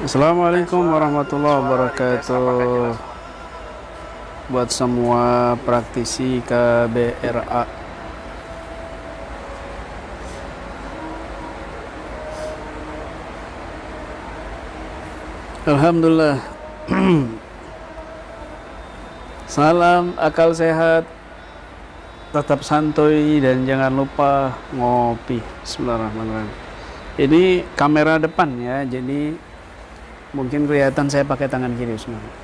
Assalamualaikum warahmatullahi wabarakatuh. Buat semua praktisi KBRA, Alhamdulillah. Salam akal sehat, tetap santuy dan jangan lupa ngopi. Bismillahirrahmanirrahim. Ini kamera depan ya, jadi mungkin kelihatan saya pakai tangan kiri. Bismillah.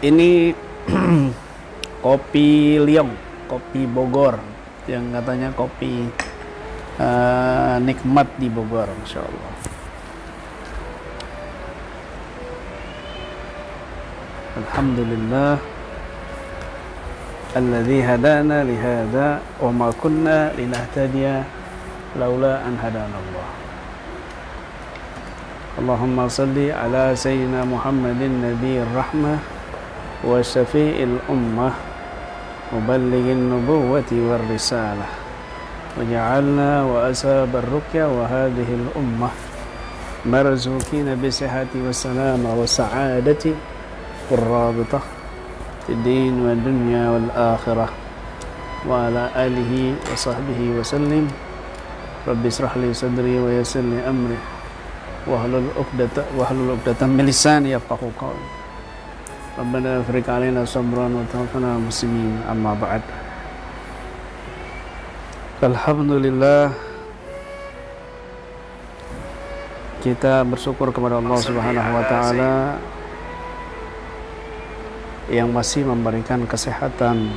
Ini kopi Liong, kopi Bogor, yang katanya kopi nikmat di Bogor, Masya Allah. Alhamdulillah alladzi hadana lihada wa ma kunna linahtadiya laula an hadana Allah. Allahumma salli ala sayyidina Muhammadin nabiyir rahmah wa syafi'il ummah muballighin nubuwwati war risalah waj'alna wa ashabar ruqya wa hadhil ummah marzuqina bi sihhati wa salama wa sa'adati والرابطة في الدين والدنيا والآخرة وعلى آله وصحبه وسلم رب اشرح لي صدري ويسر لي أمري واحلل عقدة من لساني يفقهوا قولي ربنا افرج علينا صبرا وتوفنا مسلمين أما بعد. Alhamdulillah, kita bersyukur kepada Allah Subhanahu wa taala yang masih memberikan kesehatan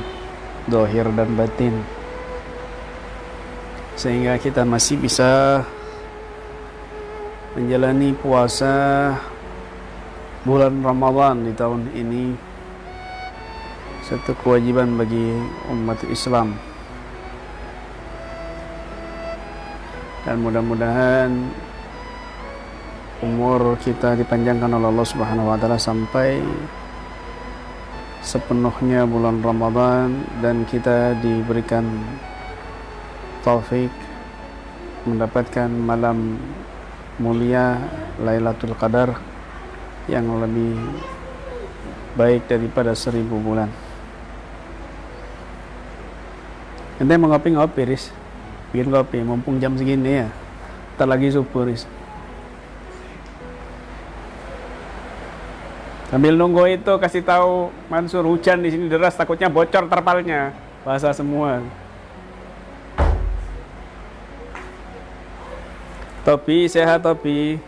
zahir dan batin, sehingga kita masih bisa menjalani puasa bulan Ramadan di tahun ini, satu kewajiban bagi umat Islam. Dan mudah-mudahan umur kita dipanjangkan oleh Allah Subhanahu wa taala sampai sepenuhnya bulan Ramadan, dan kita diberikan taufik mendapatkan malam mulia Lailatul Qadar yang lebih baik daripada 1000 bulan. Ente mau ngopi Riz? Bikin kopi mumpung jam segini ya, ntar lagi subuh Riz. Sambil nunggu itu kasih tahu Mansur, hujan di sini deras, takutnya bocor terpalnya. Basah semua. Topi sehat Topi.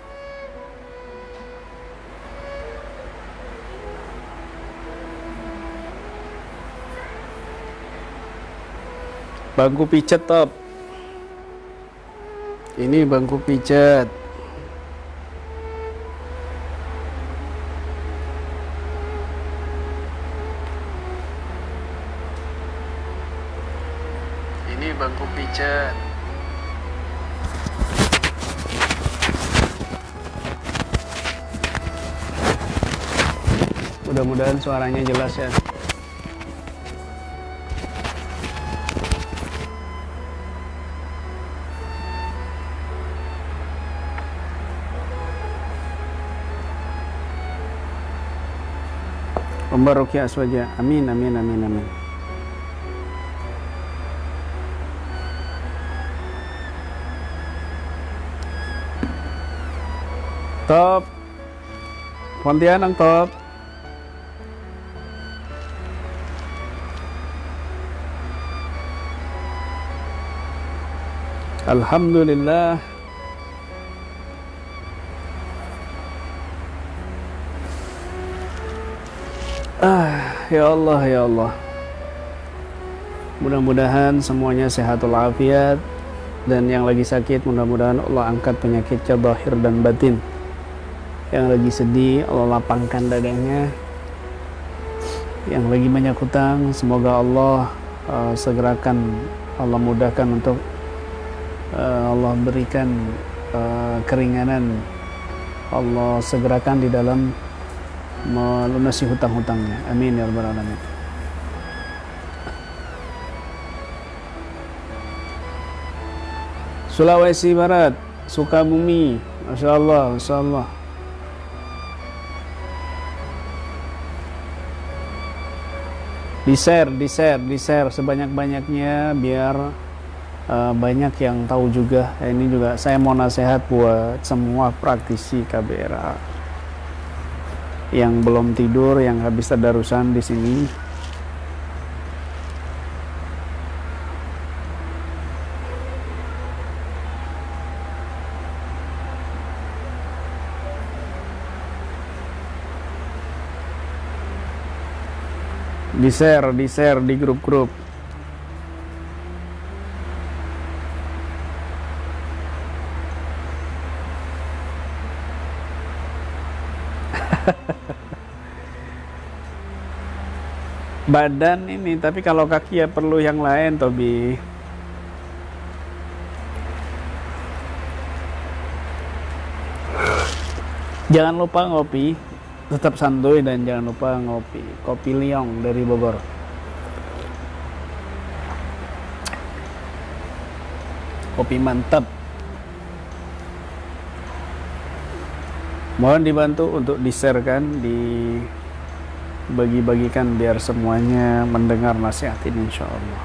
Bangku pijat Top. Ini bangku pijat. Ini bangku pijat. Mudah-mudahan suaranya jelas ya. Umbarukia aswaja. Amin amin amin amin. Top Pontianak Top. Alhamdulillah. Ya Allah ya Allah, mudah-mudahan semuanya sehat walafiat, dan yang lagi sakit mudah-mudahan Allah angkat penyakitnya zahir dan batin. Yang lagi sedih Allah lapangkan dadanya. Yang lagi banyak hutang semoga Allah segerakan, Allah mudahkan untuk Allah berikan keringanan, Allah segerakan di dalam melunasi hutang-hutangnya. Amin ya rabbal alamin. Sulawesi Barat, Sukabumi, Masya Allah, Masya Allah. Di share sebanyak-banyaknya biar banyak yang tahu juga. Ini juga saya mau nasihat buat semua praktisi KBRA yang belum tidur, yang habis tadarusan di sini. Di share di grup-grup. Badan ini, tapi kalau kaki ya perlu yang lain, Tobi. Jangan lupa ngopi, tetap santuy, dan jangan lupa ngopi. Kopi Liong dari Bogor. Kopi mantap. Mohon dibantu untuk di-share kan, dibagi-bagikan biar semuanya mendengar nasihat ini, insya Allah.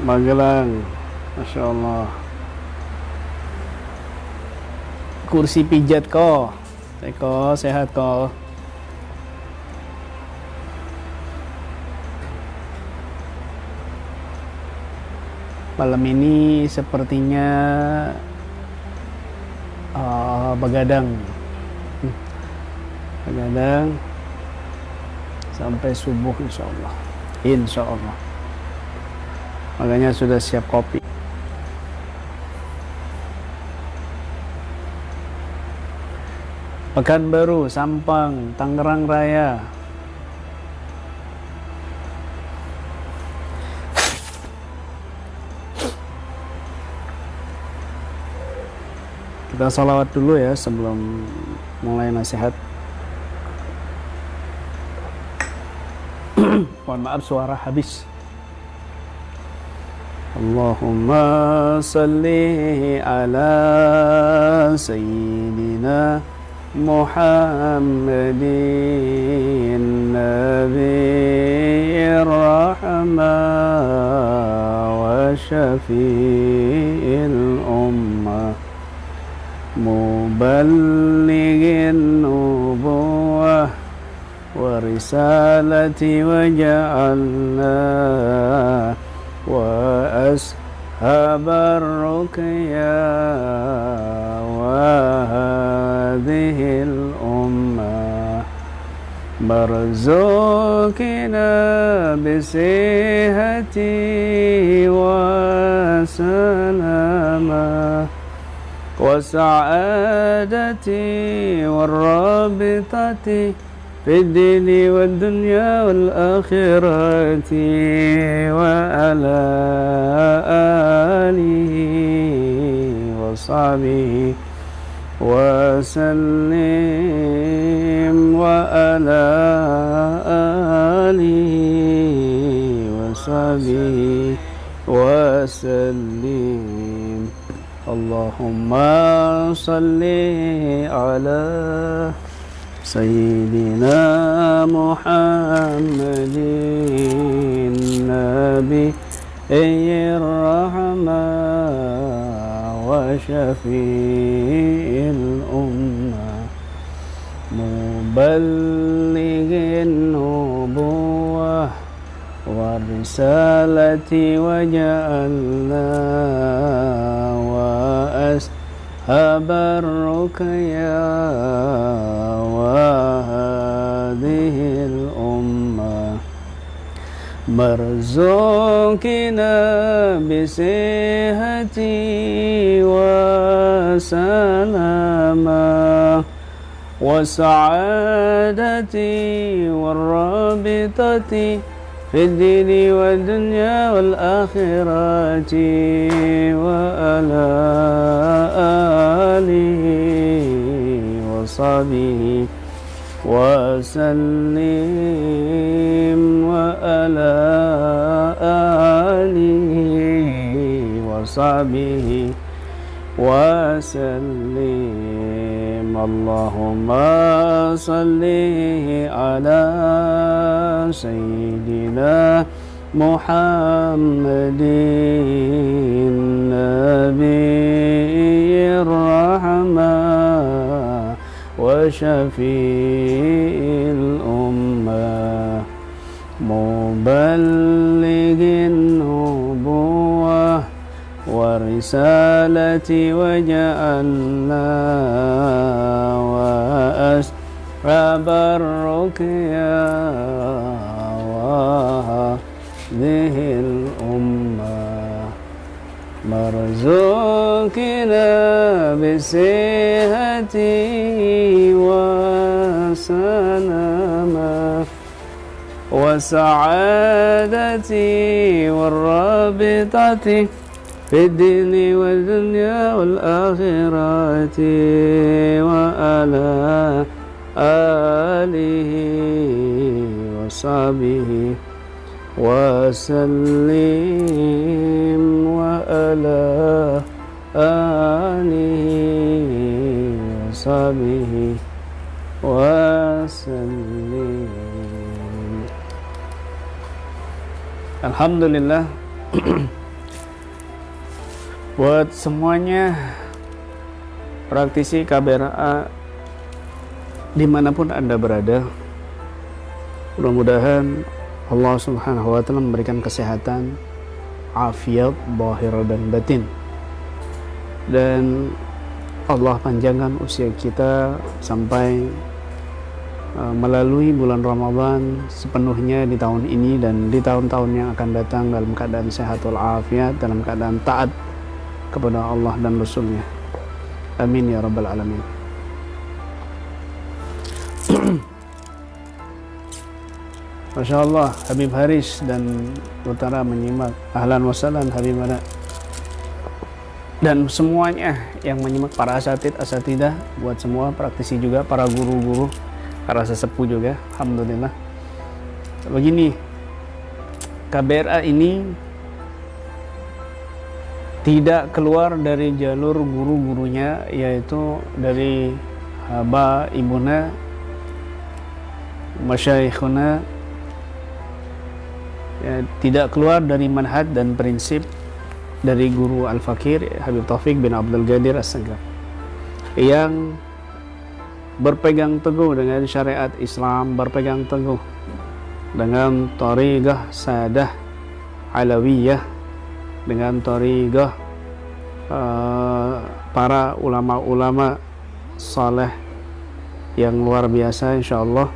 Magelang, Masya Allah. Kursi pijat ko, Teko sehat ko. Malam ini sepertinya begadang sampai subuh, insya Allah. Insya Allah. Makanya sudah siap kopi. Pekanbaru, Sampang, Tangerang Raya. Kita sholawat dulu ya sebelum mulai nasihat. Mohon maaf suara habis. Allahumma salli ala sayyidina Muhammadin nabiyir rahmah wa syafi'il ummah muballighin nubuwah wa risalati wa ja'alna wa ashabar ruqya wa hadhil ummah barzukina bisihati wa salama wa sa'adati wa rabitati في الدين والدنيا والآخرة وعلى آله وصحبه وسلم وعلى آله وصحبه وسلم اللهم صل على سيدنا محمد النبي الرحمة وشفيع الأمة مبلغ النبوة والرسالة وجعلنا وأصحاب الرقيا وهذه الأمة مرزوقنا بصحة وسلامة وسعادة والرابطة في الدين والدنيا والآخرة وعلى آله وصحبه وسلم وعلى آله وصحبه وسلم اللهم صل على سيدنا محمد نبي الرحمة وشفيع الأمة مبلغ النبوة والرسالة وجعلنا وأصحاب الرقيا وهذه الأمة مرزوقنا بالصحة والسلامة والسعادة والرابطة في الدين والدنيا والآخرة وعلى آله وصحبه وسلم وعلى آله وصحبه وسلم. Alhamdulillah. Buat semuanya praktisi KBRA dimanapun Anda berada, mudah-mudahan Allah Subhanahu wa Ta'ala memberikan kesehatan, afiat zahir dan batin, dan Allah panjangkan usia kita sampai melalui bulan Ramadan sepenuhnya di tahun ini dan di tahun-tahun yang akan datang dalam keadaan sehat walafiat, dalam keadaan taat kepada Allah dan Rasulnya. Amin ya rabbal alamin. Masya Allah, Habib Haris dan Utara menyimak. Ahlan wa sahlan Habib Ada. Dan semuanya yang menyimak, para asatidah, buat semua praktisi juga, para guru-guru, para sesepuh juga. Alhamdulillah. Begini, KBRA ini tidak keluar dari jalur guru-gurunya, yaitu dari haba ibuna masyaikhuna, ya, tidak keluar dari manhaj dan prinsip dari guru Al-Fakir Habib Taufik bin Abdul Qadir As-Sagaf yang berpegang teguh dengan syariat Islam, berpegang teguh dengan thariqah sadah alawiyah, dengan thariqah para ulama-ulama saleh yang luar biasa insyaallah.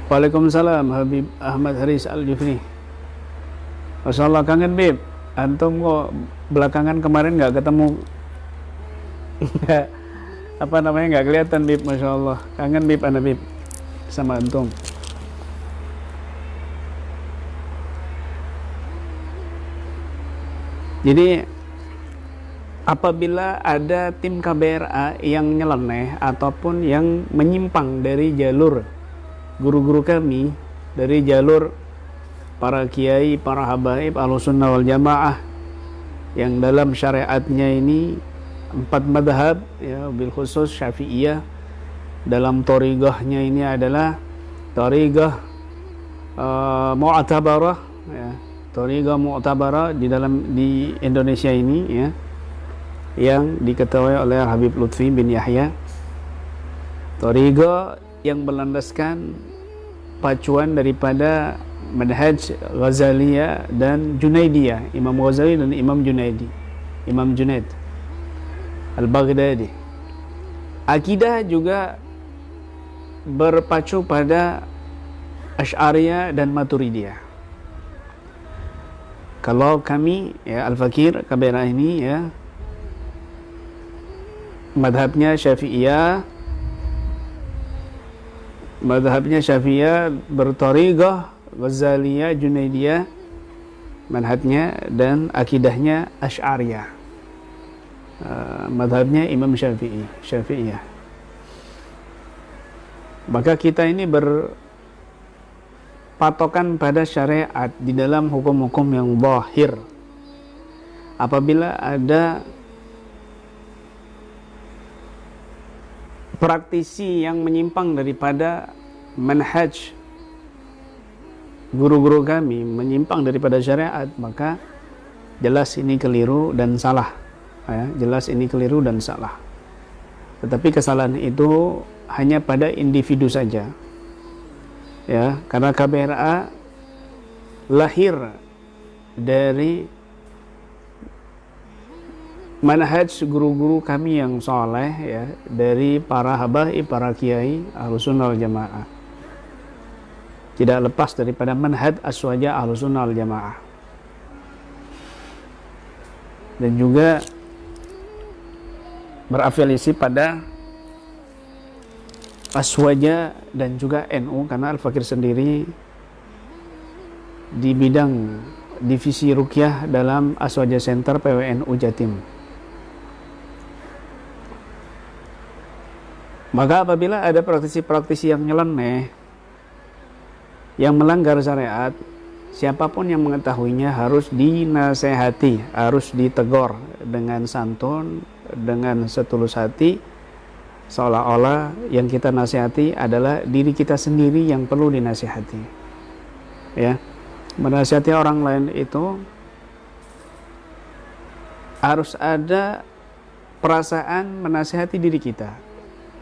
Waalaikumsalam Habib Ahmad Haris Al-Jufri. Masya Allah, kangen Bib. Antum kok belakangan kemarin nggak ketemu, nggak apa namanya, nggak kelihatan Bib. Masya Allah, kangen Bib, anak Bib sama antum. Jadi apabila ada tim KBRA yang nyeleneh ataupun yang menyimpang dari jalur guru-guru kami, dari jalur para kiai, para habaib Ahlussunnah wal Jamaah yang dalam syariatnya ini 4 madhab, ya, bil khusus Syafi'iyah, dalam thariqahnya ini adalah thariqah mu'tabarah, ya, thariqah mu'tabarah di Indonesia ini, ya, yang diketuai oleh Habib Lutfi bin Yahya, thariqah yang berlandaskan pacuan daripada manhaj Ghazaliyah dan Junaidiyah, Imam Ghazali dan Imam Junaidi, Imam Junaid Al-Baghdadi. Akidah juga berpacu pada Asy'ariyah dan Maturidiyah. Kalau kami, ya, Al-Fakir KBRA ini, ya, madhabnya Syafi'iyah, Madhabnya Syafi'iyah berthariqah Ghazaliyah, Junaidiyah manhajnya, dan akidahnya Asy'ariyah. Madhabnya Imam Syafi'iyah. Maka kita ini berpatokan pada syariat di dalam hukum-hukum yang zahir. Apabila ada praktisi yang menyimpang daripada manhaj guru-guru kami, menyimpang daripada syariat, maka jelas ini keliru dan salah, ya, jelas ini keliru dan salah. Tetapi kesalahan itu hanya pada individu saja, ya, karena KBRA lahir dari manhaj guru-guru kami yang soleh, ya, dari para habaib, para kiai Ahlussunnah wal Jamaah, tidak lepas daripada manhaj aswaja Ahlussunnah wal Jamaah, dan juga berafiliasi pada aswaja dan juga NU, karena Al-Fakir sendiri di bidang divisi ruqyah dalam Aswaja Center PWNU Jatim. Maka apabila ada praktisi-praktisi yang nyeleneh, yang melanggar syariat, siapapun yang mengetahuinya harus dinasehati, harus ditegur dengan santun, dengan setulus hati, seolah-olah yang kita nasihati adalah diri kita sendiri yang perlu dinasihati. Ya, menasihati orang lain itu harus ada perasaan menasihati diri kita.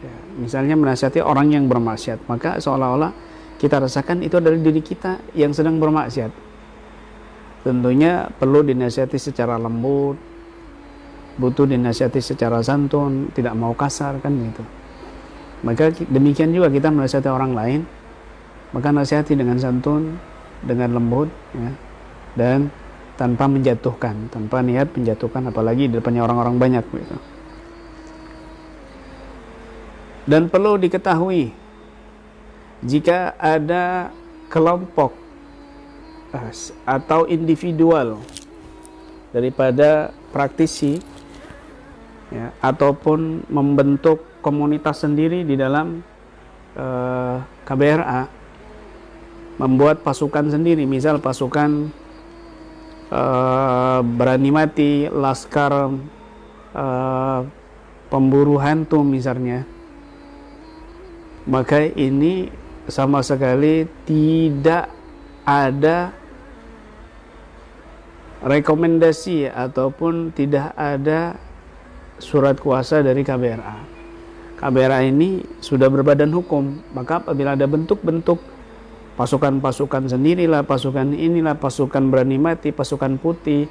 Ya, misalnya menasihati orang yang bermaksiat, maka seolah-olah kita rasakan itu adalah diri kita yang sedang bermaksiat. Tentunya perlu dinasihati secara lembut, butuh dinasihati secara santun, tidak mau kasar, kan gitu. Maka demikian juga kita menasihati orang lain, maka nasihati dengan santun, dengan lembut, ya, dan tanpa menjatuhkan, tanpa niat menjatuhkan, apalagi di depannya orang-orang banyak gitu. Dan perlu diketahui, jika ada kelompok atau individual daripada praktisi, ya, ataupun membentuk komunitas sendiri di dalam KBRA, membuat pasukan sendiri, misal pasukan berani mati, laskar pemburu hantu misalnya, maka ini sama sekali tidak ada rekomendasi ataupun tidak ada surat kuasa dari KBRA. KBRA ini sudah berbadan hukum, maka apabila ada bentuk-bentuk pasukan-pasukan sendirilah, pasukan inilah, pasukan berani mati, pasukan putih,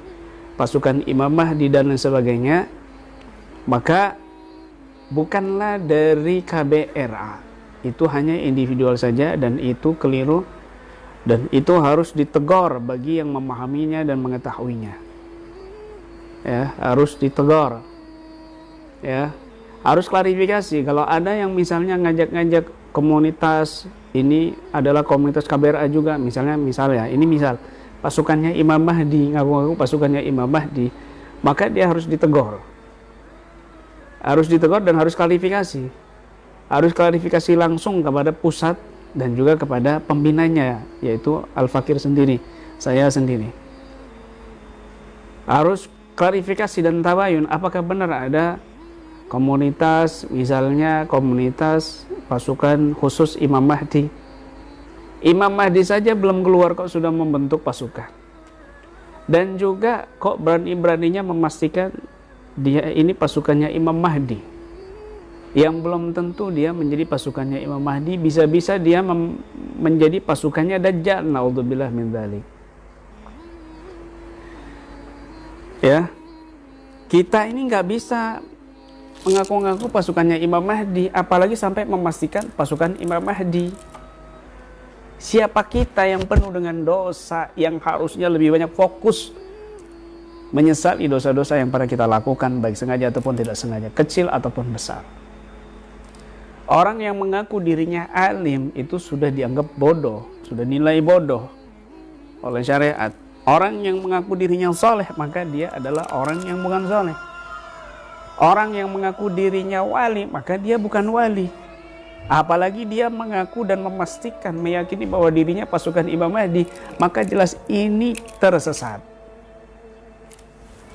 pasukan Imam Mahdi dan lain sebagainya, maka bukanlah dari KBRA. Itu hanya individual saja, dan itu keliru, dan itu harus ditegur bagi yang memahaminya dan mengetahuinya. Ya, harus ditegur. Ya, harus klarifikasi. Kalau ada yang misalnya ngajak-ngajak komunitas, ini adalah komunitas KBRA juga, misalnya ini misal pasukannya Imam Mahdi, ngaku-ngaku pasukannya Imam Mahdi, maka dia harus ditegur. Harus ditegur dan harus klarifikasi. Harus klarifikasi langsung kepada pusat dan juga kepada pembinanya, yaitu Al-Fakir sendiri, saya sendiri. Harus klarifikasi dan tabayun, apakah benar ada komunitas, misalnya komunitas pasukan khusus Imam Mahdi. Imam Mahdi saja belum keluar kok sudah membentuk pasukan. Dan juga kok berani-beraninya memastikan dia ini pasukannya Imam Mahdi, yang belum tentu dia menjadi pasukannya Imam Mahdi, bisa-bisa dia menjadi pasukannya Dajjal, naudzubillah min dzalik. Ya, kita ini nggak bisa mengaku-ngaku pasukannya Imam Mahdi, apalagi sampai memastikan pasukan Imam Mahdi. Siapa kita yang penuh dengan dosa, yang harusnya lebih banyak fokus menyesali dosa-dosa yang pernah kita lakukan, baik sengaja ataupun tidak sengaja, kecil ataupun besar. Orang yang mengaku dirinya alim itu sudah dianggap bodoh, sudah nilai bodoh oleh syariat. Orang yang mengaku dirinya soleh, maka dia adalah orang yang bukan soleh. Orang yang mengaku dirinya wali, maka dia bukan wali. Apalagi dia mengaku dan memastikan, meyakini bahwa dirinya pasukan Imam Mahdi, maka jelas ini tersesat.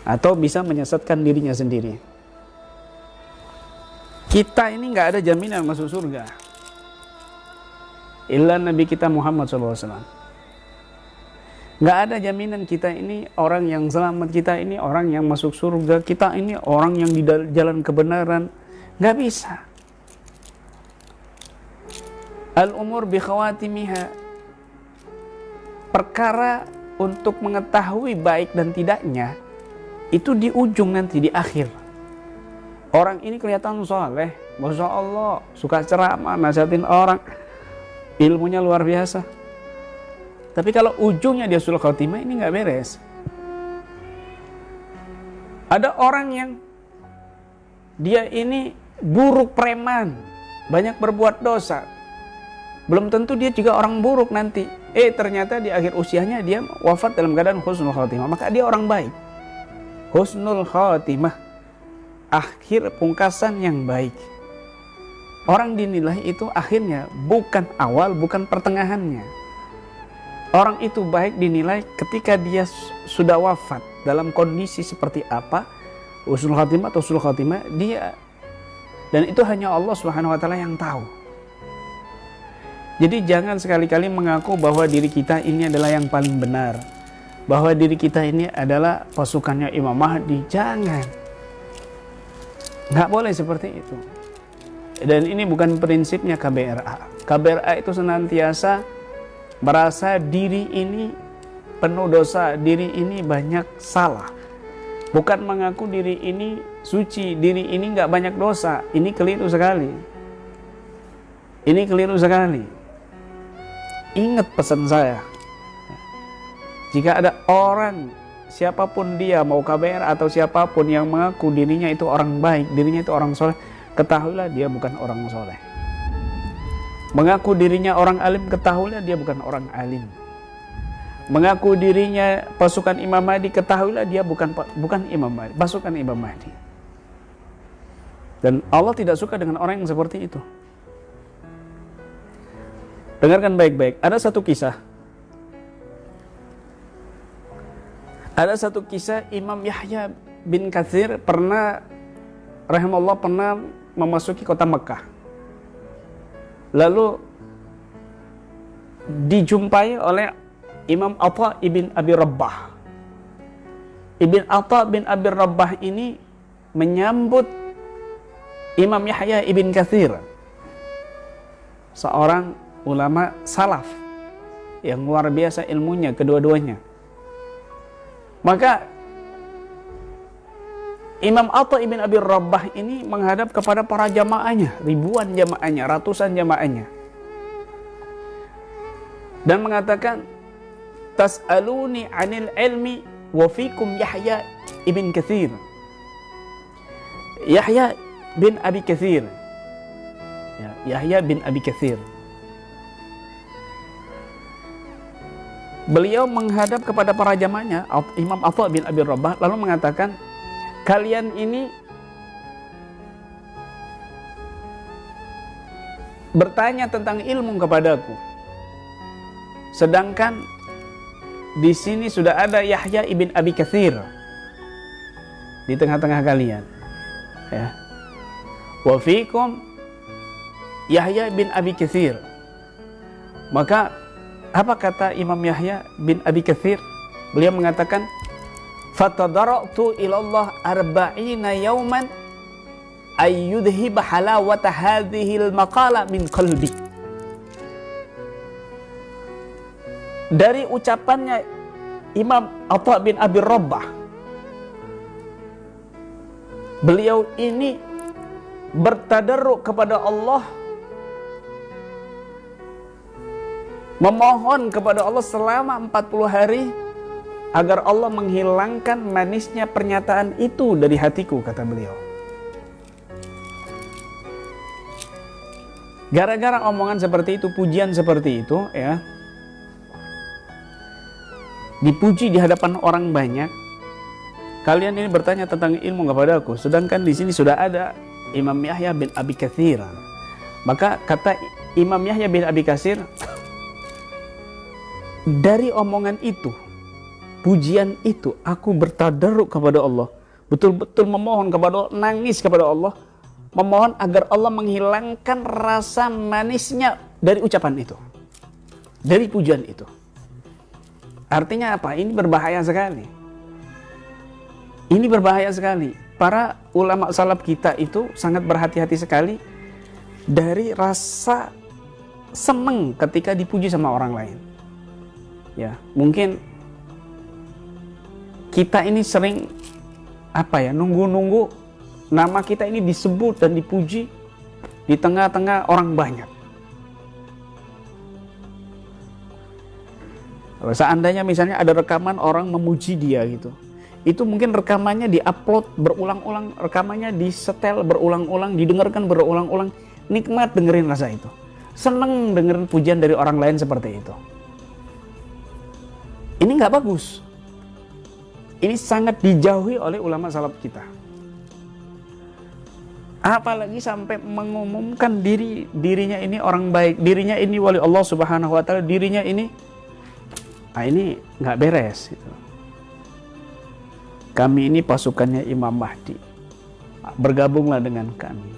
Atau bisa menyesatkan dirinya sendiri. Kita ini nggak ada jaminan masuk surga. Illa Nabi kita Muhammad SAW. Nggak ada jaminan kita ini orang yang selamat, kita ini orang yang masuk surga, kita ini orang yang di jalan kebenaran. Nggak bisa. Al-umur bi khawatimiha. Perkara untuk mengetahui baik dan tidaknya itu di ujung nanti, di akhir. Orang ini kelihatan soleh, Masya Allah, suka ceramah, nasihatin orang, ilmunya luar biasa. Tapi kalau ujungnya dia sul khotimah, ini nggak beres. Ada orang yang dia ini buruk preman, banyak berbuat dosa. Belum tentu dia juga orang buruk nanti. Ternyata di akhir usianya dia wafat dalam keadaan husnul khotimah, maka dia orang baik. Husnul khotimah, akhir pungkasan yang baik. Orang dinilai itu akhirnya, bukan awal, bukan pertengahannya. Orang itu baik dinilai ketika dia sudah wafat, dalam kondisi seperti apa, husnul khatimah atau sul khatimah dia. Dan itu hanya Allah Subhanahu wa taala yang tahu. Jadi jangan sekali-kali mengaku bahwa diri kita ini adalah yang paling benar, bahwa diri kita ini adalah pasukannya Imam Mahdi. Jangan. Nggak boleh seperti itu. Dan ini bukan prinsipnya KBRA. KBRA itu senantiasa merasa diri ini penuh dosa, diri ini banyak salah. Bukan mengaku diri ini suci, diri ini nggak banyak dosa. Ini keliru sekali. Ini keliru sekali. Ingat pesan saya. Jika ada orang, siapapun dia, mau KBR atau siapapun yang mengaku dirinya itu orang baik, dirinya itu orang soleh, ketahuilah dia bukan orang soleh. Mengaku dirinya orang alim, ketahuilah dia bukan orang alim. Mengaku dirinya pasukan Imam Mahdi, ketahuilah dia bukan Imam Mahdi, pasukan Imam Mahdi. Dan Allah tidak suka dengan orang yang seperti itu. Dengarkan baik-baik, ada satu kisah. Ada satu kisah Imam Yahya bin Katsir rahimahullah pernah memasuki kota Mekah. Lalu dijumpai oleh Imam Atha ibn Abi Rabbah. Ibn Atha bin Abi Rabbah ini menyambut Imam Yahya ibn Katsir, seorang ulama salaf yang luar biasa ilmunya kedua-duanya. Maka Imam Atha ibn Abi Rabbah ini menghadap kepada para jamaahnya, ribuan jamaahnya, ratusan jamaahnya, dan mengatakan, tas'aluni 'anil ilmi wa fikum Yahya ibn Katsir. Yahya bin Abi Katsir. Yahya bin Abi Katsir. Beliau menghadap kepada para jamaahnya, Imam Atha bin Abi Rabbah, lalu mengatakan, kalian ini bertanya tentang ilmu kepadaku, sedangkan di sini sudah ada Yahya ibn Abi Katsir di tengah-tengah kalian. Ya. Wa fikum Yahya bin Abi Katsir. Maka apa kata Imam Yahya bin Abi Katsir? Beliau mengatakan, fatadara'tu ilallah arba'ina yawman ayyudhiba halawata hadhil maqala min qalbi. Dari ucapannya Imam Atha bin Abi Rabbah, beliau ini bertadarruk kepada Allah, memohon kepada Allah selama 40 hari agar Allah menghilangkan manisnya pernyataan itu dari hatiku, kata beliau. Gara-gara omongan seperti itu, pujian seperti itu, ya, dipuji di hadapan orang banyak, kalian ini bertanya tentang ilmu kepada aku, sedangkan di sini sudah ada Imam Yahya bin Abi Katsir. Maka kata Imam Yahya bin Abi Katsir, dari omongan itu, pujian itu, aku bertadarruk kepada Allah, betul-betul memohon kepada Allah, nangis kepada Allah, memohon agar Allah menghilangkan rasa manisnya dari ucapan itu, dari pujian itu. Artinya apa? Ini berbahaya sekali. Ini berbahaya sekali. Para ulama salaf kita itu sangat berhati-hati sekali dari rasa seneng ketika dipuji sama orang lain. Ya, mungkin kita ini sering nunggu-nunggu nama kita ini disebut dan dipuji di tengah-tengah orang banyak. Seandainya misalnya ada rekaman orang memuji dia gitu, itu mungkin rekamannya diupload berulang-ulang, rekamannya disetel berulang-ulang, didengarkan berulang-ulang, nikmat dengerin rasa itu, seneng dengerin pujian dari orang lain seperti itu. Ini nggak bagus. Ini sangat dijauhi oleh ulama salaf kita. Apalagi sampai mengumumkan dirinya ini orang baik, dirinya ini wali Allah Subhanahu wa taala, dirinya ini nggak beres gitu. Kami ini pasukannya Imam Mahdi, bergabunglah dengan kami.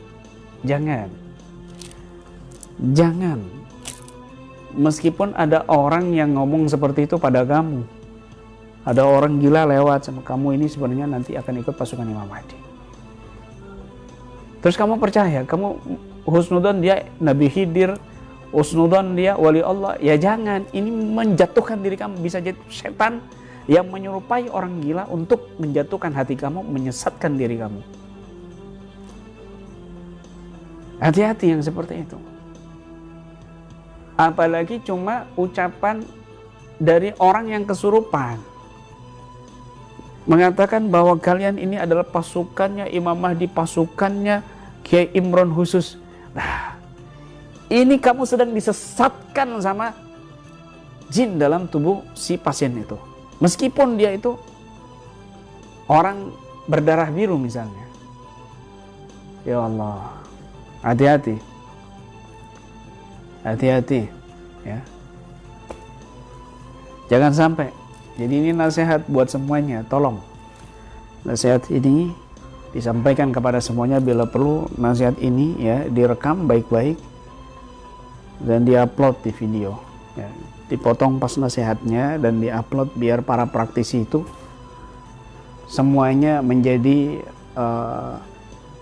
Jangan. Meskipun ada orang yang ngomong seperti itu pada kamu, ada orang gila lewat sama kamu, ini sebenarnya nanti akan ikut pasukan Imam Mahdi. Terus kamu percaya, kamu husnudzon dia Nabi Khidir, husnudzon dia wali Allah, ya jangan. Ini menjatuhkan diri kamu, bisa jadi setan yang menyerupai orang gila untuk menjatuhkan hati kamu, menyesatkan diri kamu. Hati-hati yang seperti itu. Apalagi cuma ucapan dari orang yang kesurupan, mengatakan bahwa kalian ini adalah pasukannya Imam Mahdi, pasukannya Kiai Imron khusus. Nah, ini kamu sedang disesatkan sama jin dalam tubuh si pasien itu. Meskipun dia itu orang berdarah biru misalnya. Ya Allah, hati-hati. Hati-hati, ya. Jangan sampai. Jadi ini nasihat buat semuanya, tolong. Nasihat ini disampaikan kepada semuanya, bila perlu nasihat ini ya direkam baik-baik dan diupload di video. Ya, dipotong pas nasihatnya dan diupload biar para praktisi itu semuanya menjadi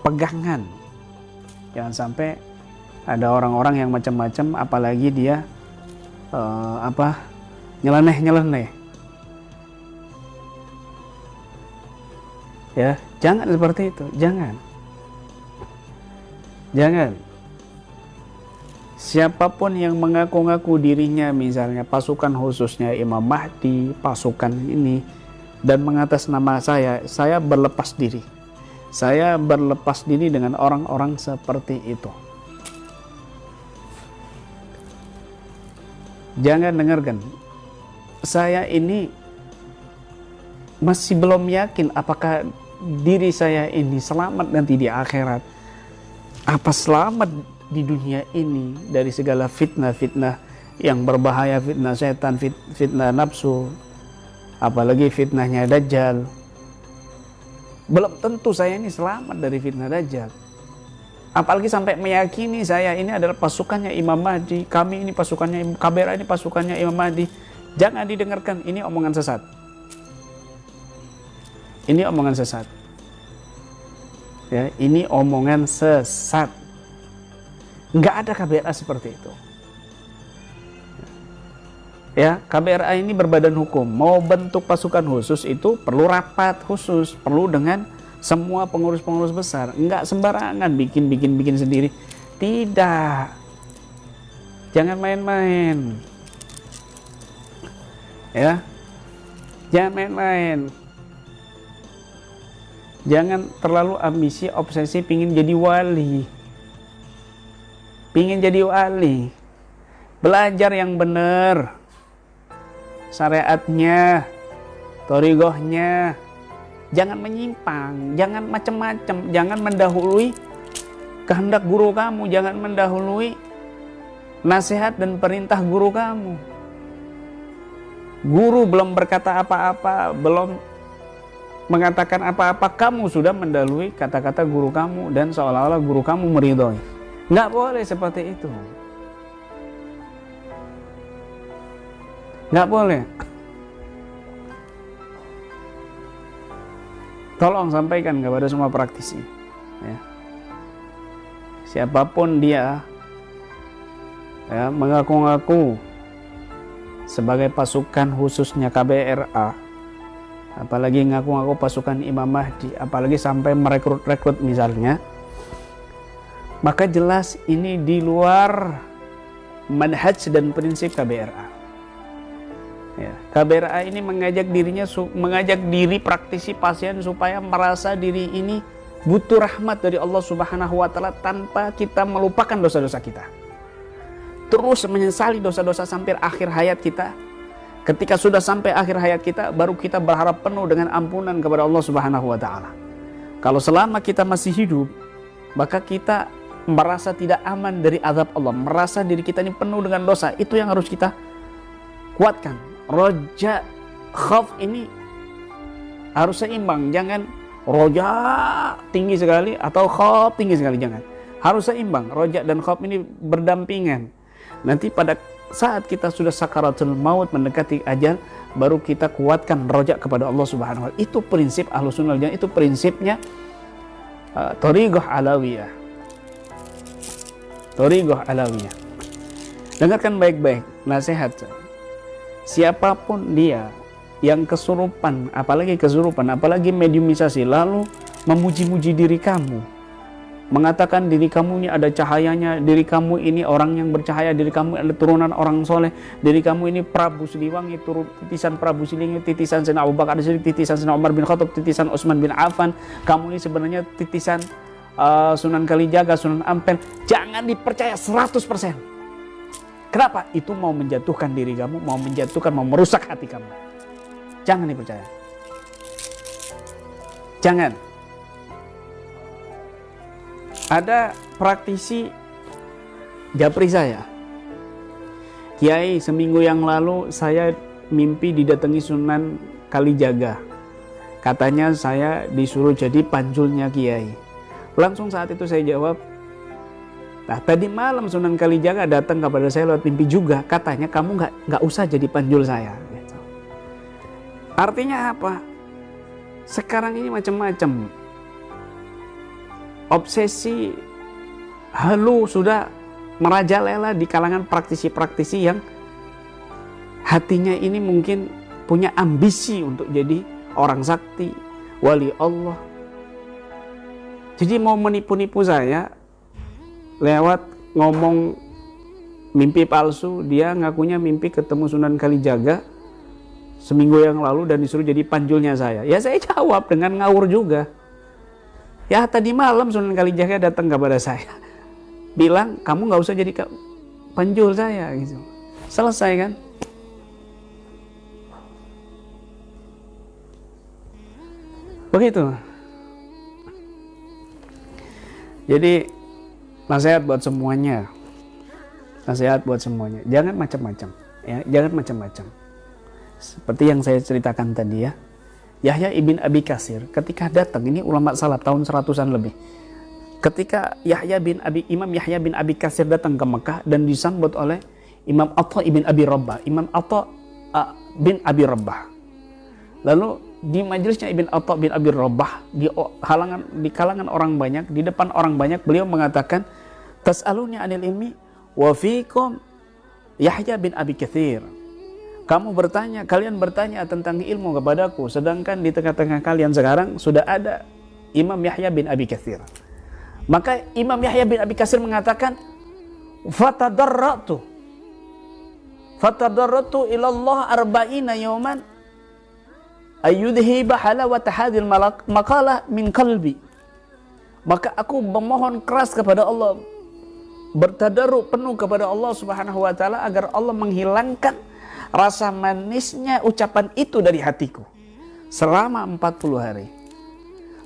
pegangan. Jangan sampai ada orang-orang yang macam-macam, apalagi dia nyeleneh. Ya, jangan seperti itu, jangan. Siapapun yang mengaku-ngaku dirinya misalnya pasukan khususnya Imam Mahdi, pasukan ini, dan mengatas nama saya berlepas diri. Saya berlepas diri dengan orang-orang seperti itu. Jangan dengarkan. Saya ini masih belum yakin apakah diri saya ini selamat nanti di akhirat, apa selamat di dunia ini dari segala fitnah-fitnah yang berbahaya, fitnah setan, fitnah nafsu, apalagi fitnahnya Dajjal. Belum tentu saya ini selamat dari fitnah Dajjal, apalagi sampai meyakini saya ini adalah pasukannya Imam Mahdi, kami ini pasukannya KBRA, ini pasukannya Imam Mahdi. Jangan didengarkan, ini omongan sesat. Ini omongan sesat. Ya, ini omongan sesat. Nggak ada KBRA seperti itu. Ya, KBRA ini berbadan hukum. Mau bentuk pasukan khusus itu perlu rapat khusus, perlu dengan semua pengurus-pengurus besar. Nggak sembarangan bikin sendiri. Tidak. Jangan main-main. Ya. Jangan main-main. Jangan terlalu ambisi, obsesi pingin jadi wali. pingin jadi wali, belajar yang benar, syariatnya, thariqahnya, jangan menyimpang, jangan macam-macam, jangan mendahului kehendak guru kamu, jangan mendahului nasihat dan perintah guru kamu. Guru belum berkata apa-apa, belum mengatakan apa-apa, kamu sudah mendahului kata-kata guru kamu dan seolah-olah guru kamu meridhoi. Nggak boleh seperti itu. Nggak boleh. Tolong sampaikan kepada semua praktisi, ya. Siapapun dia, ya, mengaku-ngaku sebagai pasukan khususnya KBRA, apalagi ngaku-ngaku pasukan Imam Mahdi, apalagi sampai merekrut-rekrut misalnya, maka jelas ini di luar manhaj dan prinsip KBRA. Ya, KBRA ini mengajak diri praktisi pasien supaya merasa diri ini butuh rahmat dari Allah Subhanahu wa taala tanpa kita melupakan dosa-dosa kita. Terus menyesali dosa-dosa sampai akhir hayat kita. Ketika sudah sampai akhir hayat kita, baru kita berharap penuh dengan ampunan kepada Allah Subhanahu wa taala. Kalau selama kita masih hidup, maka kita merasa tidak aman dari azab Allah, merasa diri kita ini penuh dengan dosa. Itu yang harus kita kuatkan. Roja, khauf ini harus seimbang, jangan roja tinggi sekali atau khauf tinggi sekali, jangan. Harus seimbang, roja dan khauf ini berdampingan. Nanti pada saat kita sudah sakaratul maut, mendekati ajal, baru kita kuatkan roja kepada Allah Subhanahu wa taala. Itu prinsip Ahlussunnah wal Jamaah, itu prinsipnya thariqah alawiyah. Thariqah alawiyah. Dengarkan baik-baik nasihat. Siapapun dia yang kesurupan, apalagi mediumisasi, lalu memuji-muji diri kamu, mengatakan diri kamu ini ada cahayanya, diri kamu ini orang yang bercahaya, diri kamu ada turunan orang soleh, diri kamu ini Prabu Siliwangi, titisan Prabu Siliwangi, titisan Sayyidina Abu Bakar As-Siddiq, titisan Sayyidina Umar bin Khattab, titisan Utsman bin Affan, kamu ini sebenarnya titisan Sunan Kalijaga, Sunan Ampel. Jangan dipercaya 100%. Kenapa? Itu mau menjatuhkan diri kamu, mau merusak hati kamu. Jangan dipercaya. Jangan. Ada praktisi japri saya. Kiai, seminggu yang lalu saya mimpi didatangi Sunan Kalijaga. Katanya saya disuruh jadi panjulnya Kiai. Langsung saat itu saya jawab, nah tadi malam Sunan Kalijaga datang kepada saya lewat mimpi juga, katanya kamu nggak usah jadi panjul saya. Gitu. Artinya apa? Sekarang ini macam-macam. Obsesi halu sudah merajalela di kalangan praktisi-praktisi yang hatinya ini mungkin punya ambisi untuk jadi orang sakti, wali Allah. Jadi mau menipu-nipu saya lewat ngomong mimpi palsu. Dia ngakunya mimpi ketemu Sunan Kalijaga seminggu yang lalu dan disuruh jadi panjulnya saya. Ya saya jawab dengan ngawur juga. Ya tadi malam Sunan Kalijaga datang kepada saya, bilang kamu nggak usah jadi panjul saya gitu. Selesai kan? Begitu. Jadi nasihat buat semuanya. Nasihat buat semuanya. Jangan macam-macam, ya, jangan macam-macam. Seperti yang saya ceritakan tadi ya. Yahya ibn Abi Katsir ketika datang, ini ulama salaf tahun 100-an lebih. Ketika Imam Yahya bin Abi Katsir datang ke Mekah dan disambut oleh Imam Atha ibn Abi Rabbah. Imam Atha bin Abi Rabbah. Lalu di majelisnya Ibn Atha bin Abi Rabbah, di kalangan orang banyak, di depan orang banyak, beliau mengatakan, tas'aluni 'anil ilmi wa fiikum Yahya bin Abi Katsir. Kalian bertanya tentang ilmu kepadaku, sedangkan di tengah-tengah kalian sekarang sudah ada Imam Yahya bin Abi Katsir. Maka Imam Yahya bin Abi Katsir mengatakan, fatadarratu ila Allah arba'ina yawman ayyudhiba halawata hadhil maqalah min qalbi. Maka aku memohon keras kepada Allah, bertadarruk penuh kepada Allah Subhanahu wa taala agar Allah menghilangkan rasa manisnya ucapan itu dari hatiku. Selama 40 hari.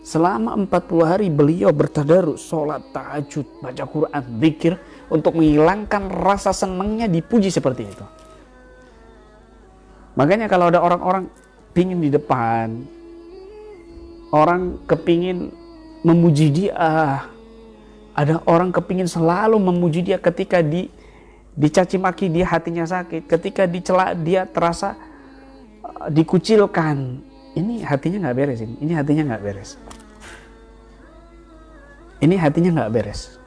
Selama 40 hari beliau bertadarruk, sholat, tahajud, baca Quran, zikir untuk menghilangkan rasa senangnya dipuji seperti itu. Makanya kalau ada orang-orang pingin di depan, orang kepingin memuji dia, ada orang kepingin selalu memuji dia, ketika dicaci maki dia hatinya sakit, ketika dicela dia terasa dikucilkan, ini hatinya nggak beres, ini hatinya nggak beres, ini hatinya nggak beres.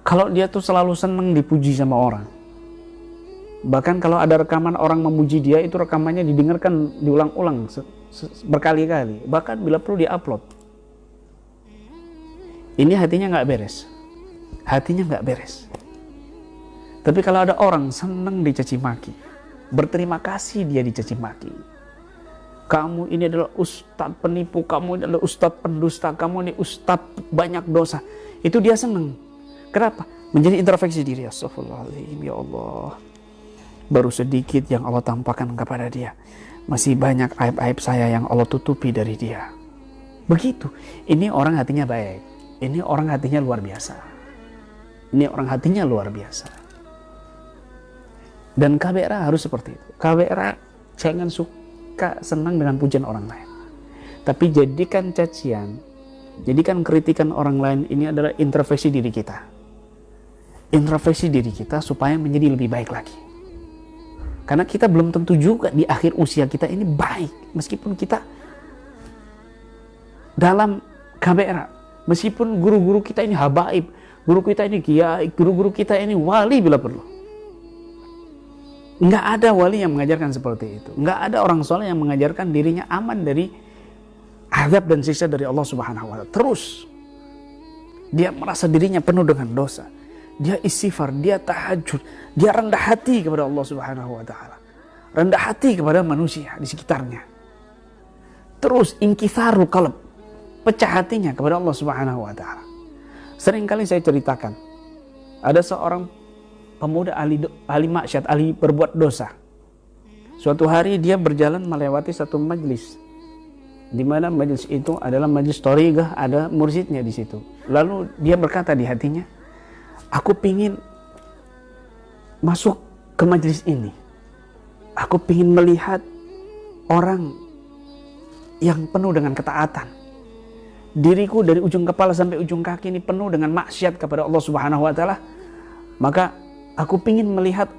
Kalau dia tuh selalu seneng dipuji sama orang, bahkan kalau ada rekaman orang memuji dia, itu rekamannya didengarkan diulang-ulang berkali-kali, bahkan bila perlu diupload. Ini hatinya nggak beres, hatinya nggak beres. Tapi kalau ada orang senang dicaci maki, berterima kasih dia dicaci maki, kamu ini adalah ustadz penipu, kamu ini adalah ustadz pendusta, kamu ini ustadz banyak dosa, itu dia senang. Kenapa? Menjadi introspeksi diri. Astagfirullahaladzim, ya Allah, baru sedikit yang Allah tampakkan kepada dia, masih banyak aib-aib saya yang Allah tutupi dari dia. Begitu. Ini orang hatinya baik, ini orang hatinya luar biasa, ini orang hatinya luar biasa. Dan KBRA harus seperti itu. KBRA jangan suka senang dengan pujian orang lain, tapi jadikan cacian, jadikan kritikan orang lain ini adalah introspeksi diri kita. Introspeksi diri kita supaya menjadi lebih baik lagi. Karena kita belum tentu juga di akhir usia kita ini baik, meskipun kita dalam KBRA, meskipun guru-guru kita ini habaib, guru kita ini kiai, guru-guru kita ini wali bila perlu. Nggak ada wali yang mengajarkan seperti itu. Nggak ada orang soleh yang mengajarkan dirinya aman dari azab dan siksa dari Allah Subhanahu wa taala. Terus dia merasa dirinya penuh dengan dosa, dia istighfar, dia tahajud, dia rendah hati kepada Allah Subhanahu wa taala, rendah hati kepada manusia di sekitarnya. Terus inkisarul qalb, pecah hatinya kepada Allah Subhanahu wa taala. Seringkali saya ceritakan, ada seorang pemuda ahli maksiat, ahli berbuat dosa. Suatu hari dia berjalan melewati satu majlis, di mana majlis itu adalah majlis thariqah, ada mursyidnya di situ. Lalu dia berkata di hatinya, aku pingin masuk ke majlis ini, aku pingin melihat orang yang penuh dengan ketaatan. Diriku dari ujung kepala sampai ujung kaki ini penuh dengan maksiat kepada Allah Subhanahu wa taala. Maka aku pingin melihat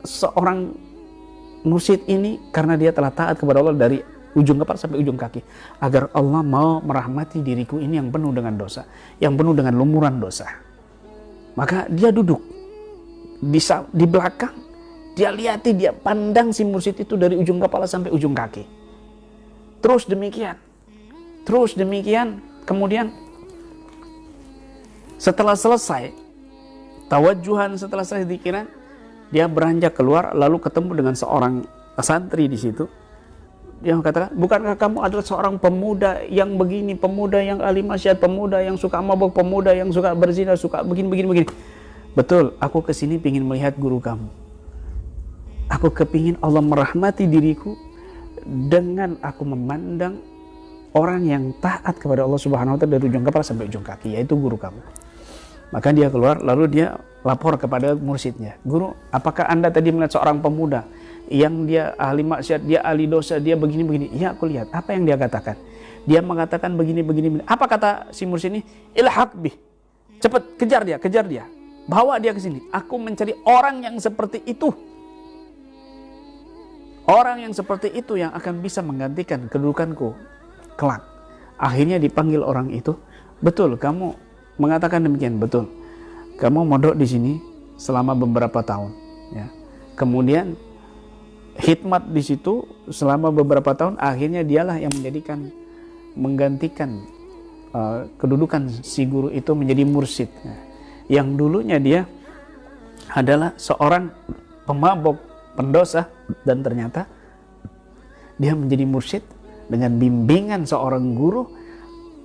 seorang mursyid ini karena dia telah taat kepada Allah dari ujung kepala sampai ujung kaki, agar Allah mau merahmati diriku ini yang penuh dengan dosa, yang penuh dengan lumuran dosa. Maka dia duduk di belakang, dia lihati, dia pandang si mursyid itu dari ujung kepala sampai ujung kaki. Terus demikian, kemudian setelah selesai tawajjuhan, setelah selesai zikiran, dia beranjak keluar, lalu ketemu dengan seorang santri di situ. Dia mengatakan, bukankah kamu adalah seorang pemuda yang begini, pemuda yang ahli maksiat, pemuda yang suka mabuk, pemuda yang suka berzina, suka begini. Betul, aku kesini ingin melihat guru kamu. Aku kepingin Allah merahmati diriku dengan aku memandang orang yang taat kepada Allah Subhanahu wa taala dari ujung kepala sampai ujung kaki, yaitu guru kamu. Maka dia keluar, lalu dia lapor kepada mursyidnya, guru, apakah anda tadi melihat seorang pemuda yang dia ahli maksiat, dia ahli dosa, dia begini-begini? Iya, aku lihat. Apa yang dia katakan? Dia mengatakan begini. Apa kata si mursyid ini? Ilhaq bih, cepat kejar dia, bawa dia ke sini. Aku mencari orang yang seperti itu, orang yang seperti itu yang akan bisa menggantikan kedudukanku kelak. Akhirnya dipanggil orang itu. Betul, kamu mengatakan demikian, betul. Kamu mondok di sini selama beberapa tahun, ya. Kemudian khidmat di situ selama beberapa tahun, akhirnya dialah yang menggantikan kedudukan si guru itu menjadi mursyid. Ya. Yang dulunya dia adalah seorang pemabok, pendosa, dan ternyata dia menjadi mursyid dengan bimbingan seorang guru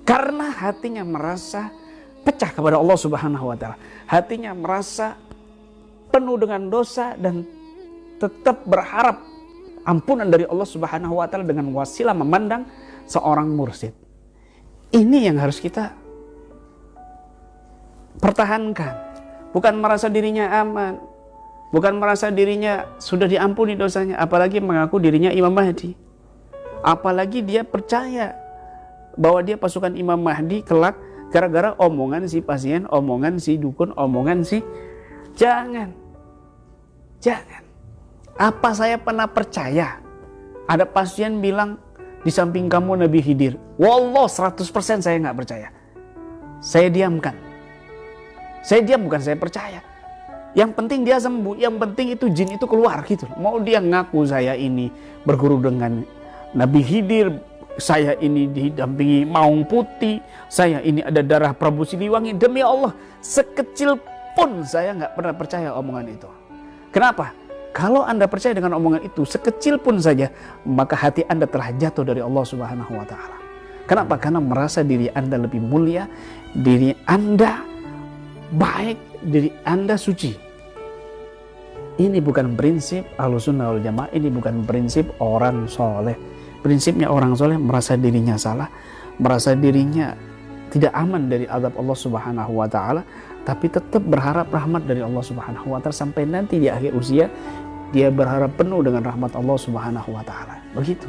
karena hatinya merasa pecah kepada Allah Subhanahu wa taala. Hatinya merasa penuh dengan dosa dan tetap berharap ampunan dari Allah Subhanahu wa taala dengan wasilah memandang seorang mursyid. Ini yang harus kita pertahankan. Bukan merasa dirinya aman, bukan merasa dirinya sudah diampuni dosanya, apalagi mengaku dirinya Imam Mahdi. Apalagi dia percaya bahwa dia pasukan Imam Mahdi kelak gara-gara omongan si pasien, omongan si dukun, omongan si... Jangan. Apa saya pernah percaya ada pasien bilang di samping kamu Nabi Khidir? Wallah 100% saya nggak percaya. Saya diamkan. Saya diam, bukan saya percaya. Yang penting dia sembuh, yang penting itu jin itu keluar gitu. Mau dia ngaku saya ini berguru dengan Nabi Khidir, saya ini didampingi Maung Putih, saya ini ada darah Prabu Siliwangi. Demi Allah, sekecil pun saya nggak pernah percaya omongan itu. Kenapa? Kalau Anda percaya dengan omongan itu, sekecil pun saja, maka hati Anda telah jatuh dari Allah Subhanahu wa taala. Kenapa? Karena merasa diri Anda lebih mulia, diri Anda baik, diri Anda suci. Ini bukan prinsip Ahlussunnah wal Jamaah, ini bukan prinsip orang soleh. Prinsipnya orang soleh merasa dirinya salah, merasa dirinya tidak aman dari azab Allah Subhanahu wa taala, tapi tetap berharap rahmat dari Allah Subhanahu wa taala sampai nanti di akhir usia dia berharap penuh dengan rahmat Allah Subhanahu wa taala. Begitu.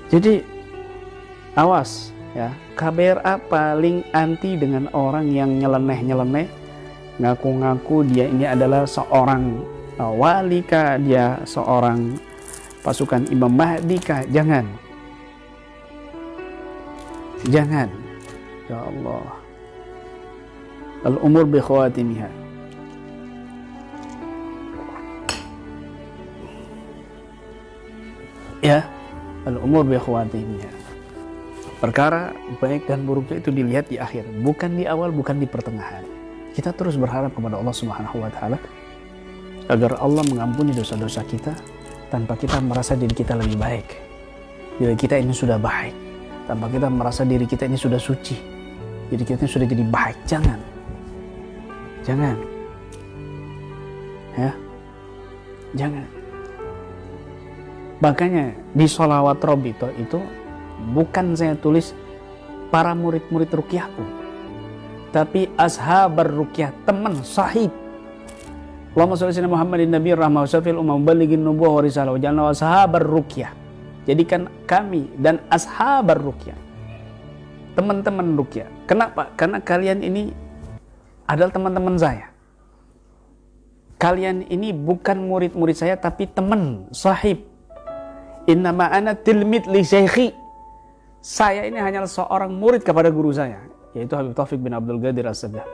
Jadi awas ya, KBRA paling anti dengan orang yang nyeleneh-nyeleneh, ngaku-ngaku dia ini adalah seorang wali kah, dia seorang pasukan Imam Mahdi kah. Jangan. Ya Allah. Al-umur bi khawatimiha. Ya, al-umur bi khawatimiha. Perkara baik dan buruknya itu dilihat di akhir, bukan di awal, bukan di pertengahan. Kita terus berharap kepada Allah Subhanahu wa taala agar Allah mengampuni dosa-dosa kita tanpa kita merasa diri kita lebih baik. Diri kita ini sudah baik, tanpa kita merasa diri kita ini sudah suci. Diri kita ini sudah jadi baik. Jangan. Ya. Jangan. Makanya di sholawat Robito itu bukan saya tulis para murid-murid ruqyahku, tapi ashabar ruqyah, teman, sahib. Allahumma sholli ala Muhammadin nabiyir rahmah wa syafil ummah muballighin nubuwwah wa risalah wa jalna ashabar ruqyah. Jadikan kami dan ashabar ruqyah, teman-teman ruqyah. Kenapa? Karena kalian ini adalah teman-teman saya. Kalian ini bukan murid-murid saya, tapi teman, sahib. Innama ana tilmid li syaikhi. Saya ini hanyalah seorang murid kepada guru saya, yaitu Habib Taufik bin Abdul Qadir As-Sabah.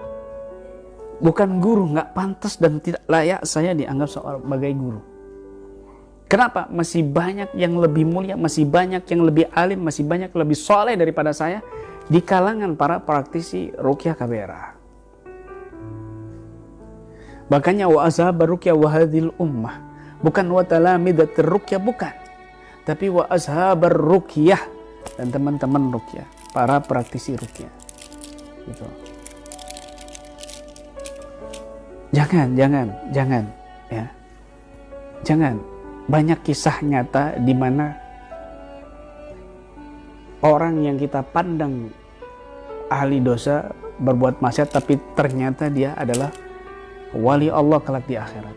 Bukan guru, nggak pantas dan tidak layak saya dianggap sebagai guru. Kenapa? Masih banyak yang lebih mulia, masih banyak yang lebih alim, masih banyak lebih soleh daripada saya di kalangan para praktisi ruqyah KBRA. Makanya wa ashabar ruqyah wa hadhil ummah, bukan wa talamidatir ruqyah, bukan, tapi wa ashabar ruqyah, dan teman-teman ruqyah, para praktisi ruqyah. Gitu. Jangan ya. Jangan. Banyak kisah nyata di mana orang yang kita pandang ahli dosa, berbuat maksiat, tapi ternyata dia adalah wali Allah kelak di akhirat.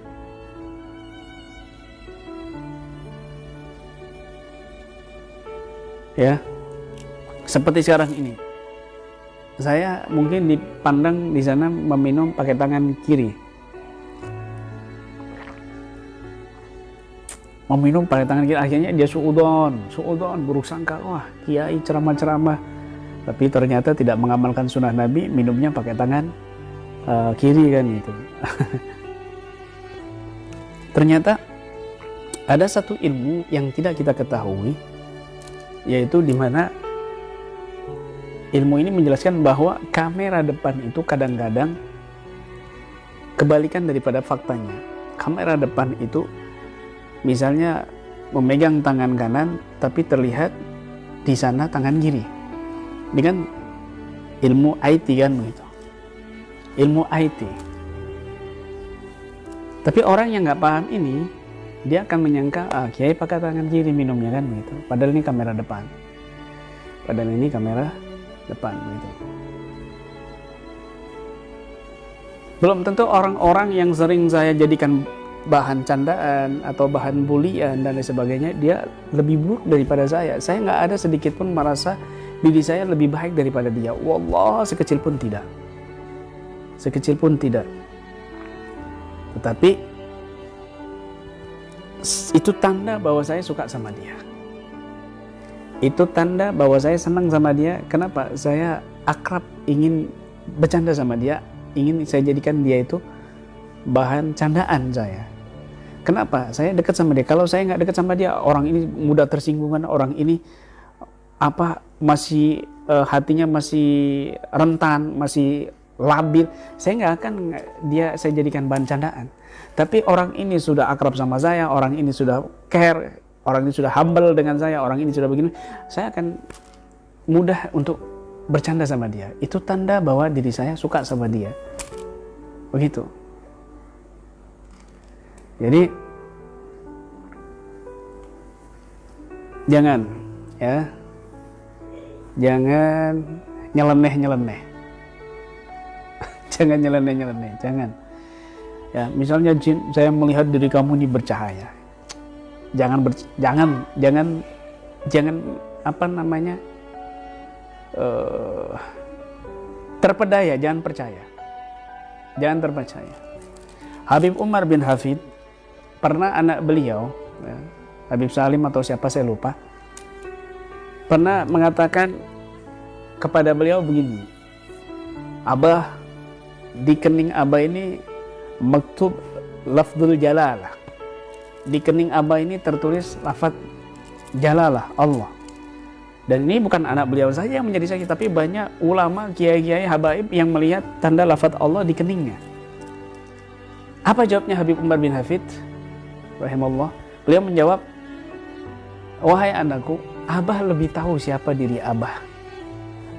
Ya, seperti sekarang ini, saya mungkin dipandang di sana meminum pakai tangan kiri. Meminum pakai tangan kiri, akhirnya dia suudon, buruk sangka, wah kiai ceramah-ceramah, tapi ternyata tidak mengamalkan sunnah Nabi, minumnya pakai tangan kiri kan gitu. Ternyata ada satu ilmu yang tidak kita ketahui, yaitu di mana ilmu ini menjelaskan bahwa kamera depan itu kadang-kadang kebalikan daripada faktanya. Kamera depan itu misalnya memegang tangan kanan, tapi terlihat di sana tangan kiri. Dengan ilmu IT kan begitu, ilmu IT. Tapi orang yang nggak paham ini, dia akan menyangka, kiai pakai tangan kiri minumnya kan begitu. Padahal ini kamera depan. Begitu. Belum tentu orang-orang yang sering saya jadikan bahan candaan atau bahan bulian dan lain sebagainya, dia lebih buruk daripada saya. Saya nggak ada sedikit pun merasa diri saya lebih baik daripada dia. Wallah, sekecil pun tidak. Tetapi itu tanda bahwa saya suka sama dia. Itu tanda bahwa saya senang sama dia. Kenapa? Saya akrab, ingin bercanda sama dia, ingin saya jadikan dia itu bahan candaan saya. Kenapa? Saya dekat sama dia. Kalau saya nggak dekat sama dia, orang ini mudah tersinggungan, orang ini masih hatinya masih rentan, masih labil, saya nggak akan saya jadikan bahan candaan. Tapi orang ini sudah akrab sama saya, orang ini sudah care, orang ini sudah humble dengan saya, orang ini sudah begini, saya akan mudah untuk bercanda sama dia. Itu tanda bahwa diri saya suka sama dia. Begitu. Jadi jangan nyeleneh. Jangan nyeleneh, jangan. Ya, misalnya jin, saya melihat diri kamu ini bercahaya. Jangan terpedaya, jangan percaya. Habib Umar bin Hafid, pernah anak beliau, Habib Salim atau siapa saya lupa, pernah mengatakan kepada beliau begini, Abah, di kening Abah ini maktub lafzul jalalah. Di kening Abah ini tertulis lafaz jalalah Allah. Dan ini bukan anak beliau saja yang menjadi saksi, tapi banyak ulama, kiai-kiai, habaib yang melihat tanda lafaz Allah di keningnya. Apa jawabnya Habib Umar bin Hafid rahimahullah? Beliau menjawab, wahai anakku, Abah lebih tahu siapa diri Abah.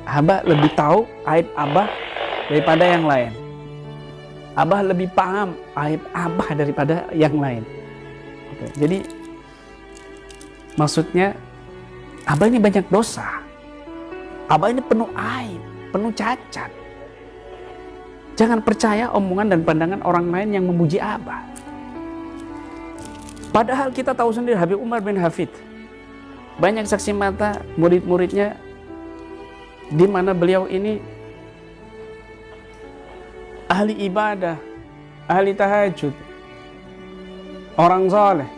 Abah lebih tahu aib Abah daripada yang lain. Abah lebih paham aib Abah daripada yang lain. Oke, jadi maksudnya Abah ini banyak dosa. Abah ini penuh aib, penuh cacat. Jangan percaya omongan dan pandangan orang lain yang memuji Abah. Padahal kita tahu sendiri Habib Umar bin Hafid, banyak saksi mata murid-muridnya di mana beliau ini ahli ibadah, ahli tahajud, orang soleh.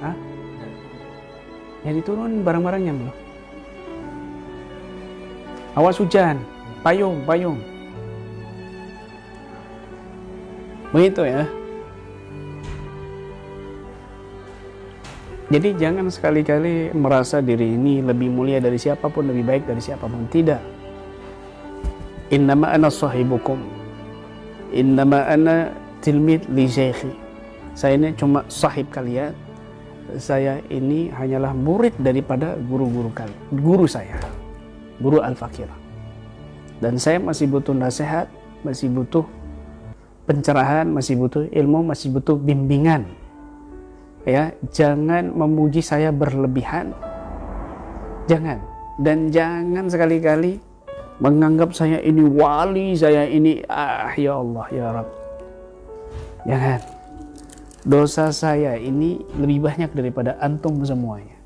Jadi turun barang-barangnya belum. Awas hujan, payung. Begitu ya. Jadi jangan sekali-kali merasa diri ini lebih mulia dari siapapun, lebih baik dari siapapun. Tidak. Innama ana sahibukum. Innama ana tilmid li syaikhi. Saya ini cuma sahib kalian. Saya ini hanyalah murid daripada guru-guru kalian. Guru saya. Guru Al-Fakir. Dan saya masih butuh nasihat, masih butuh pencerahan, masih butuh ilmu, masih butuh bimbingan. Ya, jangan memuji saya berlebihan. Jangan. Dan jangan sekali-kali menganggap saya ini wali, saya ini ya Allah, ya Rabb. Jangan. Dosa saya ini lebih banyak daripada antum semuanya.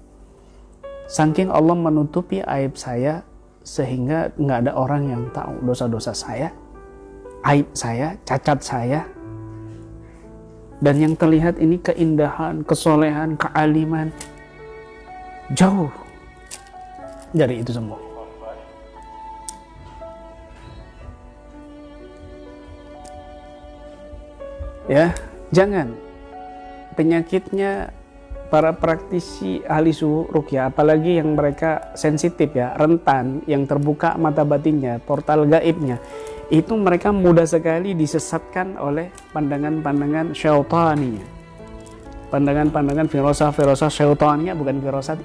Saking Allah menutupi aib saya sehingga nggak ada orang yang tahu dosa-dosa saya, aib saya, cacat saya. Dan yang terlihat ini keindahan, kesolehan, kealiman. Jauh dari itu semua. Ya, jangan. Penyakitnya para praktisi ahli ruqyah, apalagi yang mereka sensitif ya, rentan, yang terbuka mata batinnya, portal gaibnya, itu mereka mudah sekali disesatkan oleh pandangan-pandangan syaitaninya. Pandangan-pandangan firasat syaitaninya, bukan firasat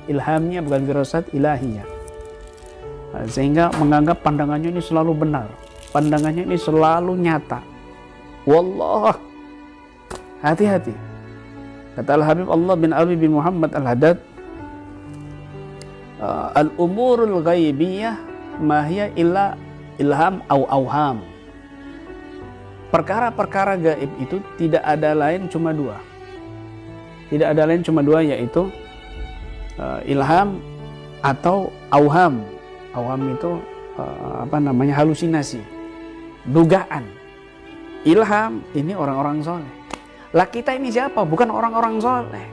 ilhamnya, bukan firasat ilahiyah. sehingga menganggap pandangannya ini selalu benar, pandangannya ini selalu nyata. Wallah, hati-hati. Kata Al-Habib Allah bin Abi bin Muhammad Al-Haddad, al-umurul ghaibiyah mahya illa ilham au auham. Perkara-perkara gaib itu tidak ada lain cuma dua. Tidak ada lain cuma dua, yaitu ilham atau auham. Auham itu halusinasi, dugaan. Ilham ini orang-orang soleh. Lah kita ini siapa? Bukan orang-orang soleh.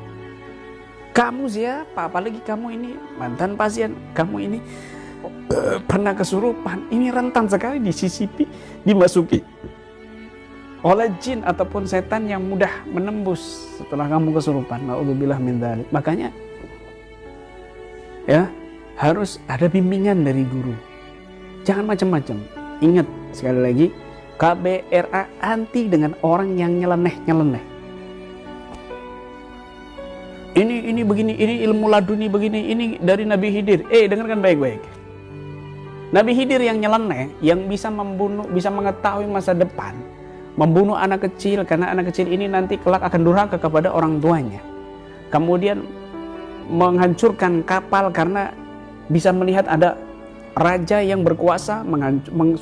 Kamu siapa? Apalagi kamu ini mantan pasien, kamu ini pernah kesurupan. Ini rentan sekali disisipi, dimasuki oleh jin ataupun setan yang mudah menembus setelah kamu kesurupan. Na'udzubillah min dzalik. Makanya ya, harus ada bimbingan dari guru. Jangan macam-macam. Ingat sekali lagi, KBRA anti dengan orang yang nyeleneh-nyeleneh. Ini begini, ini ilmu laduni begini, ini dari Nabi Khidir. Dengarkan baik-baik. Nabi Khidir yang nyeleneh, yang bisa membunuh, bisa mengetahui masa depan, membunuh anak kecil, karena anak kecil ini nanti kelak akan durhaka kepada orang tuanya. Kemudian menghancurkan kapal karena bisa melihat ada raja yang berkuasa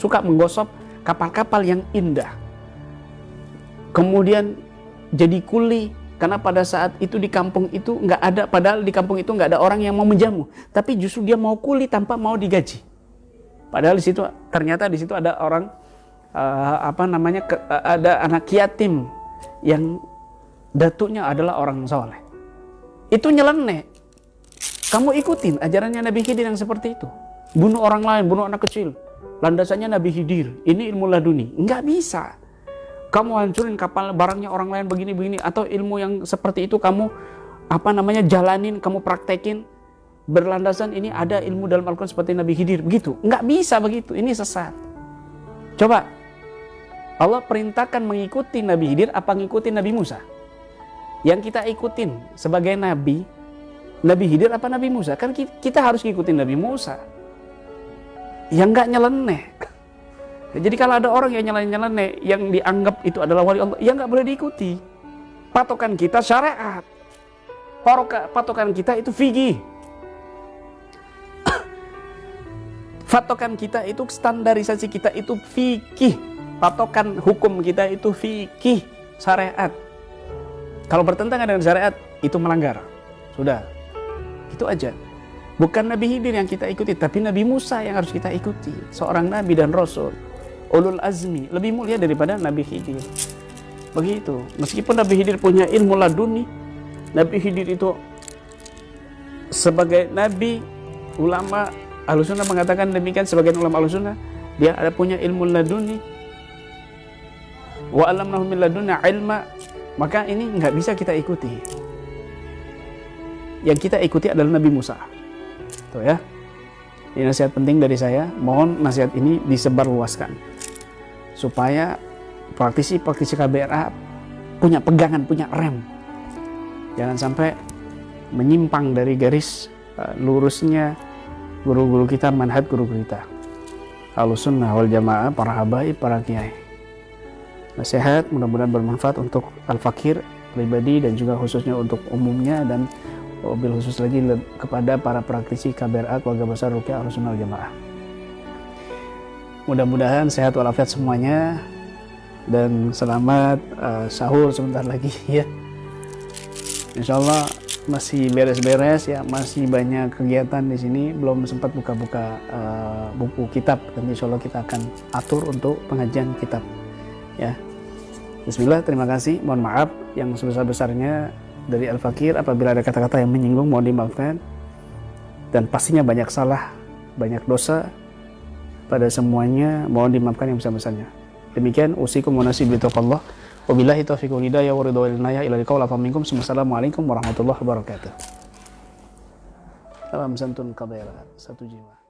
suka menggosok kapal-kapal yang indah. Kemudian jadi kuli, karena pada saat itu di kampung itu nggak ada, padahal di kampung itu nggak ada orang yang mau menjamu, tapi justru dia mau kuli tanpa mau digaji. Padahal di situ ternyata di situ ada orang ada anak yatim yang datuknya adalah orang soleh. Itu nyeleneh. Kamu ikutin ajarannya Nabi Khidir yang seperti itu. Bunuh orang lain, bunuh anak kecil. Landasannya Nabi Khidir. Ini ilmu laduni. Nggak bisa. Kamu hancurin kapal barangnya orang lain begini-begini, atau ilmu yang seperti itu kamu jalanin, kamu praktekin berlandasan ini ada ilmu dalam Al-Quran seperti Nabi Khidir. Begitu. Nggak bisa begitu. Ini sesat. Coba. Allah perintahkan mengikuti Nabi Khidir apa ngikutin Nabi Musa? Yang kita ikutin sebagai Nabi Khidir apa Nabi Musa? Kan kita harus ngikutin Nabi Musa yang nggak nyeleneh. Jadi kalau ada orang yang nyeleneh, yang dianggap itu adalah wali Allah, ya nggak boleh diikuti. Patokan kita syariat, patokan kita itu fikih, patokan kita itu standarisasi kita itu fikih, patokan hukum kita itu fikih, syariat. Kalau bertentangan dengan syariat, itu melanggar. Sudah. Itu aja. Bukan Nabi Khidir yang kita ikuti, tapi Nabi Musa yang harus kita ikuti. Seorang Nabi dan Rasul. Ulul azmi. Lebih mulia daripada Nabi Khidir. Begitu. Meskipun Nabi Khidir punya ilmu laduni, Nabi Khidir itu sebagai Nabi, ulama Ahlussunnah mengatakan demikian, sebagian ulama Ahlussunnah, dia ada punya ilmu laduni. Wa alamnahu min ladunna ilma. Maka ini nggak bisa kita ikuti. Yang kita ikuti adalah Nabi Musa. Tuh ya. Ini nasihat penting dari saya. Mohon nasihat ini disebarluaskan supaya praktisi-praktisi KBRA punya pegangan, punya rem. Jangan sampai menyimpang dari garis lurusnya guru-guru kita, manhaj guru-guru kita. Ahlussunnah wal Jamaah, para habaib, para kiai. Nasihat mudah-mudahan bermanfaat untuk Al-Fakir pribadi dan juga khususnya untuk umumnya, dan wabil khusus lagi kepada para praktisi KBRA Keluarga Besar Ruqyah Ahlussunnah wal Jamaah. Mudah-mudahan sehat walafiat semuanya, dan selamat sahur sebentar lagi ya. Insyaallah masih beres-beres ya, masih banyak kegiatan di sini, belum sempat buka-buka buku kitab, dan insyaallah kita akan atur untuk pengajian kitab. Ya, bismillah, terima kasih, mohon maaf yang sebesar-besarnya dari Al-Fakir apabila ada kata-kata yang menyinggung, mohon dimaafkan, dan pastinya banyak salah, banyak dosa pada semuanya, mohon dimaafkan yang besar-besarnya. Demikian usikum wa nasibi taqallah, wabillahi taufiq wal hidayah wa ridha wal inayah ila liqaul afa minkum. Assalamualaikum warahmatullahi wabarakatuh. Salam santun KBRA, satu jiwa.